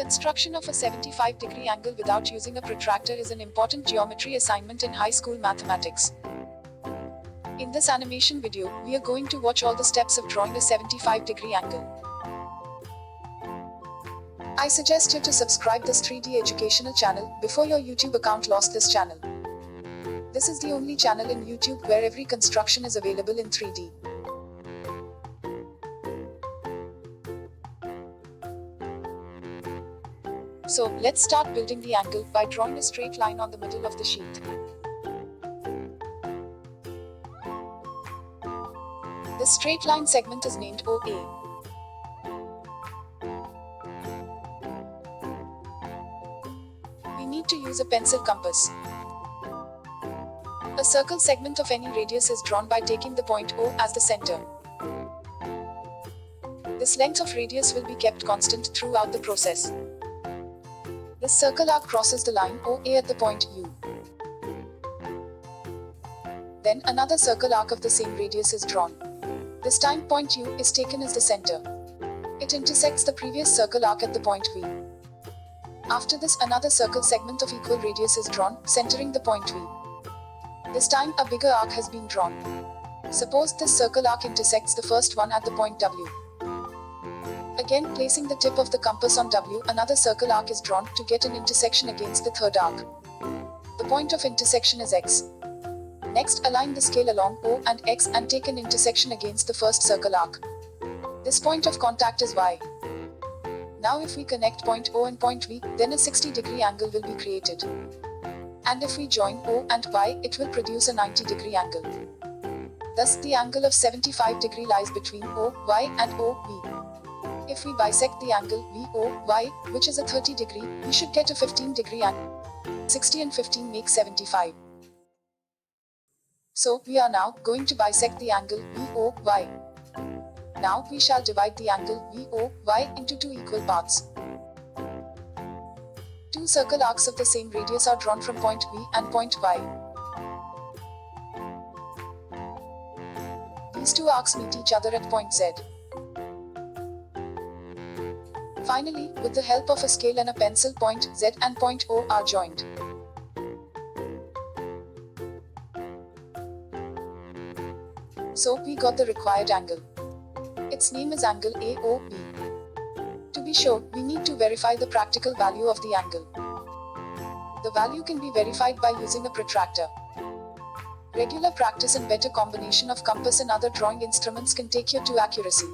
construction of a 75-degree angle without using a protractor is an important geometry assignment in high school mathematics. In this animation video, we are going to watch all the steps of drawing a 75-degree angle. I suggest you to subscribe this 3D educational channel before your YouTube account lost this channel. This is the only channel in YouTube where every construction is available in 3D. So, let's start building the angle by drawing a straight line on the middle of the sheet. This straight line segment is named OA. We need to use a pencil compass. A circle segment of any radius is drawn by taking the point O as the center. This length of radius will be kept constant throughout the process. This circle arc crosses the line OA at the point U. Then another circle arc of the same radius is drawn. This time point U is taken as the center. It intersects the previous circle arc at the point V. After this, another circle segment of equal radius is drawn, centering the point V. This time a bigger arc has been drawn. Suppose this circle arc intersects the first one at the point W. Again, placing the tip of the compass on W, another circle arc is drawn to get an intersection against the third arc. The point of intersection is X. Next, align the scale along O and X and take an intersection against the first circle arc. This point of contact is Y. Now if we connect point O and point V, then a 60-degree angle will be created. And if we join O and Y, it will produce a 90-degree angle. Thus, the angle of 75 lies between OY and OV. If we bisect the angle VOY, which is a 30-degree, we should get a 15-degree angle. 60 and 15 make 75. So, we are now going to bisect the angle VOY. Now, we shall divide the angle VOY into two equal parts. Two circle arcs of the same radius are drawn from point V and point Y. These two arcs meet each other at point Z. Finally, with the help of a scale and a pencil, point Z and point O are joined. So, we got the required angle. Its name is angle AOB. To be sure, we need to verify the practical value of the angle. The value can be verified by using a protractor. Regular practice and better combination of compass and other drawing instruments can take you to accuracy.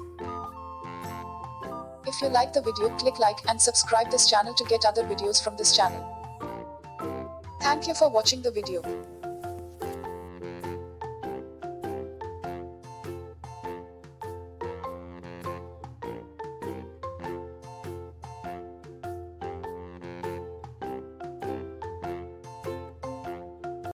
If you like the video, click like and subscribe this channel to get other videos from this channel. Thank you for watching the video.